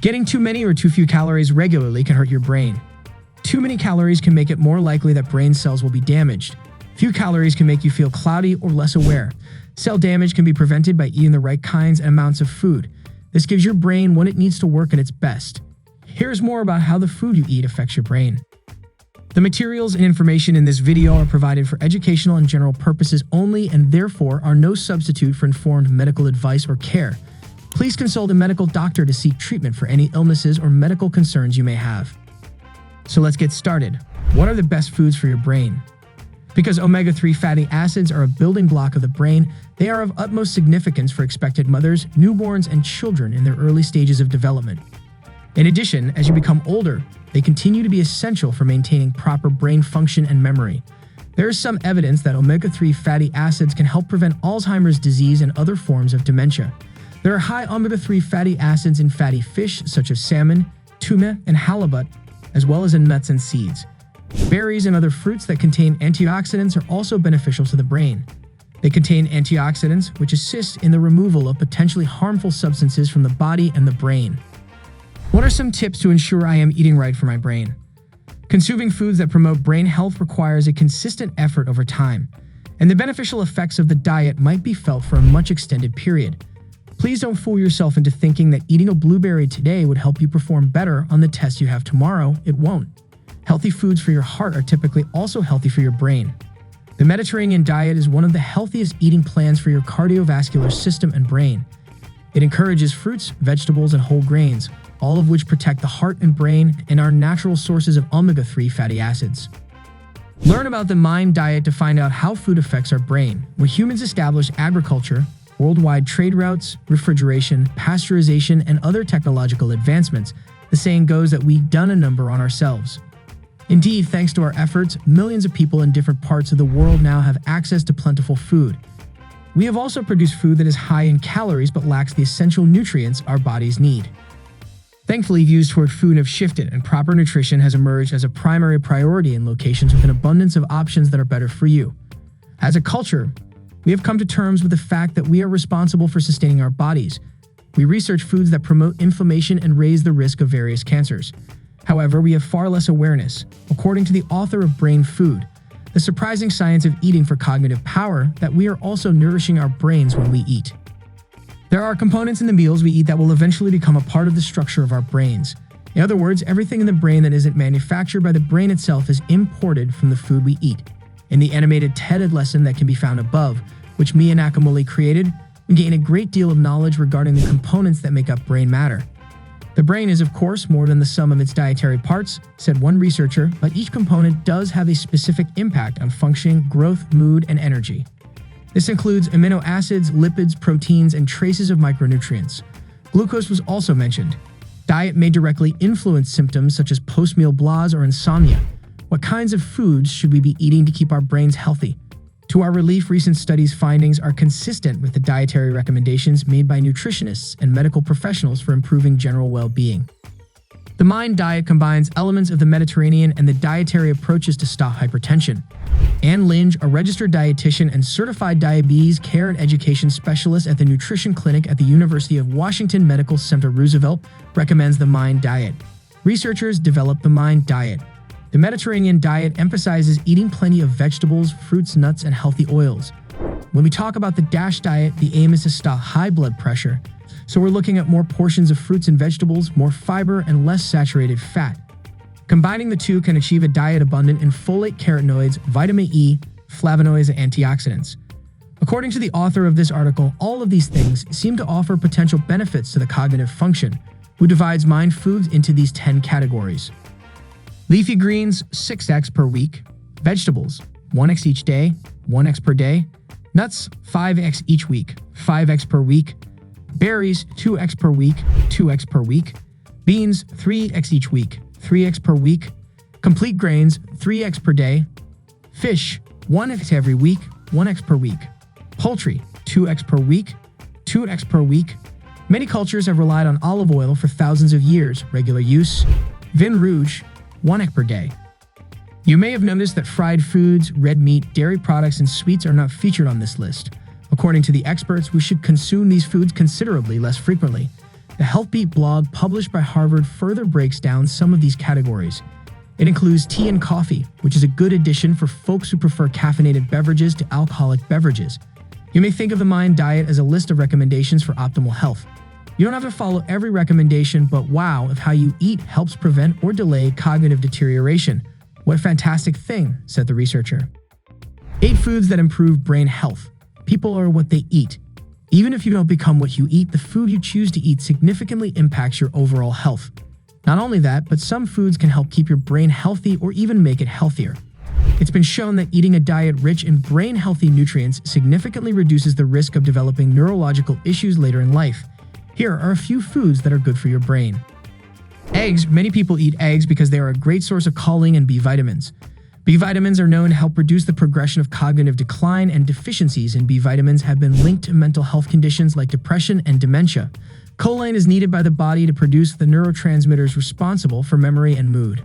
Getting too many or too few calories regularly can hurt your brain. Too many calories can make it more likely that brain cells will be damaged. Few calories can make you feel cloudy or less aware. Cell damage can be prevented by eating the right kinds and amounts of food. This gives your brain what it needs to work at its best. Here's more about how the food you eat affects your brain. The materials and information in this video are provided for educational and general purposes only and therefore are no substitute for informed medical advice or care. Please consult a medical doctor to seek treatment for any illnesses or medical concerns you may have. So let's get started. What are the best foods for your brain? Because omega-3 fatty acids are a building block of the brain, they are of utmost significance for expectant mothers, newborns, and children in their early stages of development. In addition, as you become older, they continue to be essential for maintaining proper brain function and memory. There is some evidence that omega-3 fatty acids can help prevent Alzheimer's disease and other forms of dementia. There are high omega-3 fatty acids in fatty fish such as salmon, tuna, and halibut, as well as in nuts and seeds. Berries and other fruits that contain antioxidants are also beneficial to the brain. They contain antioxidants, which assist in the removal of potentially harmful substances from the body and the brain. What are some tips to ensure I am eating right for my brain? Consuming foods that promote brain health requires a consistent effort over time, and the beneficial effects of the diet might be felt for a much extended period. Please don't fool yourself into thinking that eating a blueberry today would help you perform better on the test you have tomorrow. It won't. Healthy foods for your heart are typically also healthy for your brain. The Mediterranean diet is one of the healthiest eating plans for your cardiovascular system and brain. It encourages fruits, vegetables, and whole grains, all of which protect the heart and brain and are natural sources of omega-3 fatty acids. Learn about the MIND diet to find out how food affects our brain. When humans established agriculture, worldwide trade routes, refrigeration, pasteurization, and other technological advancements, the saying goes that we've done a number on ourselves. Indeed, thanks to our efforts, millions of people in different parts of the world now have access to plentiful food. We have also produced food that is high in calories but lacks the essential nutrients our bodies need. Thankfully, views toward food have shifted and proper nutrition has emerged as a primary priority in locations with an abundance of options that are better for you. As a culture, we have come to terms with the fact that we are responsible for sustaining our bodies. We research foods that promote inflammation and raise the risk of various cancers. However, we have far less awareness. According to the author of Brain Food, The Surprising Science of Eating for Cognitive Power, that we are also nourishing our brains when we eat. There are components in the meals we eat that will eventually become a part of the structure of our brains. In other words, everything in the brain that isn't manufactured by the brain itself is imported from the food we eat. In the animated TED lesson that can be found above, which Mia Nakamura created, we gain a great deal of knowledge regarding the components that make up brain matter. The brain is, of course, more than the sum of its dietary parts, said one researcher, but each component does have a specific impact on functioning, growth, mood, and energy. This includes amino acids, lipids, proteins, and traces of micronutrients. Glucose was also mentioned. Diet may directly influence symptoms such as post-meal blahs or insomnia. What kinds of foods should we be eating to keep our brains healthy? To our relief, recent studies' findings are consistent with the dietary recommendations made by nutritionists and medical professionals for improving general well-being. The MIND diet combines elements of the Mediterranean and the dietary approaches to stop hypertension. Anne Linge, a registered dietitian and certified diabetes care and education specialist at the Nutrition Clinic at the University of Washington Medical Center Roosevelt, recommends the MIND diet. Researchers developed the MIND diet. The Mediterranean diet emphasizes eating plenty of vegetables, fruits, nuts, and healthy oils. When we talk about the DASH diet, the aim is to stop high blood pressure. So we're looking at more portions of fruits and vegetables, more fiber, and less saturated fat. Combining the two can achieve a diet abundant in folate, carotenoids, vitamin E, flavonoids, and antioxidants. According to the author of this article, all of these things seem to offer potential benefits to the cognitive function, who divides MIND foods into these 10 categories. Leafy greens, 6x per week. Vegetables, 1x each day, 1x per day. Nuts, 5x each week, 5x per week. Berries, 2x per week, 2x per week. Beans, 3x each week, 3x per week. Complete grains, 3x per day. Fish, 1x every week, 1x per week. Poultry, 2x per week, 2x per week. Many cultures have relied on olive oil for thousands of years. Regular use, vin rouge, 1 egg per day. You may have noticed that fried foods, red meat, dairy products, and sweets are not featured on this list. According to the experts, we should consume these foods considerably less frequently. The HealthBeat blog published by Harvard further breaks down some of these categories. It includes tea and coffee, which is a good addition for folks who prefer caffeinated beverages to alcoholic beverages. You may think of the Mind Diet as a list of recommendations for optimal health. You don't have to follow every recommendation, but wow, if how you eat helps prevent or delay cognitive deterioration. What a fantastic thing, said the researcher. 8 foods that improve brain health. People are what they eat. Even if you don't become what you eat, the food you choose to eat significantly impacts your overall health. Not only that, but some foods can help keep your brain healthy or even make it healthier. It's been shown that eating a diet rich in brain-healthy nutrients significantly reduces the risk of developing neurological issues later in life. Here are a few foods that are good for your brain. Eggs. Many people eat eggs because they are a great source of choline and B vitamins. B vitamins are known to help reduce the progression of cognitive decline, and deficiencies in B vitamins have been linked to mental health conditions like depression and dementia. Choline is needed by the body to produce the neurotransmitters responsible for memory and mood.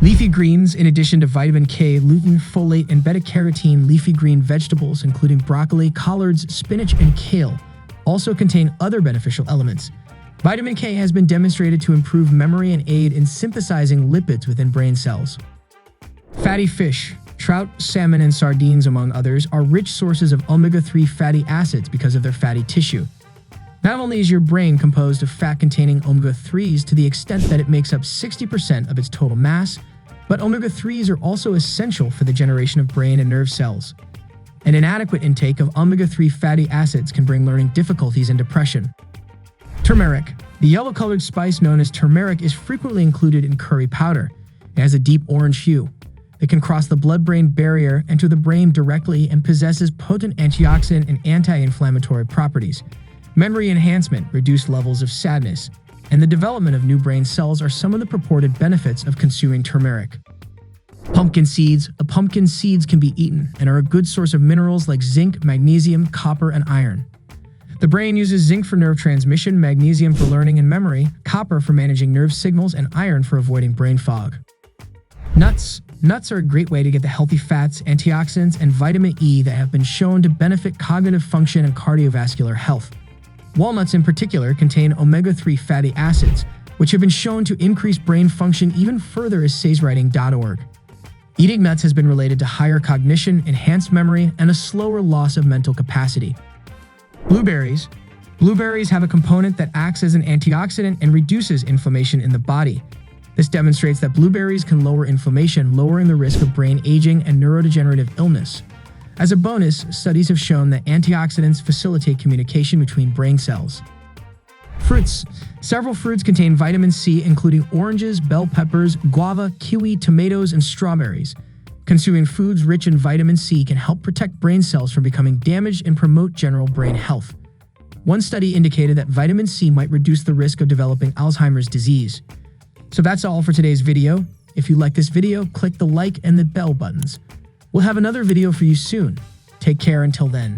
Leafy greens. In addition to vitamin K, lutein, folate, and beta-carotene, leafy green vegetables, including broccoli, collards, spinach, and kale, also contain other beneficial elements. Vitamin K has been demonstrated to improve memory and aid in synthesizing lipids within brain cells. Fatty fish. Trout, salmon, and sardines, among others, are rich sources of omega-3 fatty acids because of their fatty tissue. Not only is your brain composed of fat-containing omega-3s to the extent that it makes up 60% of its total mass, but omega-3s are also essential for the generation of brain and nerve cells. An inadequate intake of omega-3 fatty acids can bring learning difficulties and depression. Turmeric. The yellow-colored spice known as turmeric is frequently included in curry powder. It has a deep orange hue. It can cross the blood-brain barrier, enter the brain directly, and possesses potent antioxidant and anti-inflammatory properties. Memory enhancement, reduced levels of sadness, and the development of new brain cells are some of the purported benefits of consuming turmeric. Pumpkin seeds. Pumpkin seeds can be eaten and are a good source of minerals like zinc, magnesium, copper, and iron. The brain uses zinc for nerve transmission, magnesium for learning and memory, copper for managing nerve signals, and iron for avoiding brain fog. Nuts. Nuts are a great way to get the healthy fats, antioxidants, and vitamin E that have been shown to benefit cognitive function and cardiovascular health. Walnuts in particular contain omega-3 fatty acids, which have been shown to increase brain function even further, as says writing.org. Eating nuts has been related to higher cognition, enhanced memory, and a slower loss of mental capacity. Blueberries. Blueberries have a component that acts as an antioxidant and reduces inflammation in the body. This demonstrates that blueberries can lower inflammation, lowering the risk of brain aging and neurodegenerative illness. As a bonus, studies have shown that antioxidants facilitate communication between brain cells. Fruits. Several fruits contain vitamin C, including oranges, bell peppers, guava, kiwi, tomatoes, and strawberries. Consuming foods rich in vitamin C can help protect brain cells from becoming damaged and promote general brain health. One study indicated that vitamin C might reduce the risk of developing Alzheimer's disease. So that's all for today's video. If you like this video, click the like and the bell buttons. We'll have another video for you soon. Take care until then.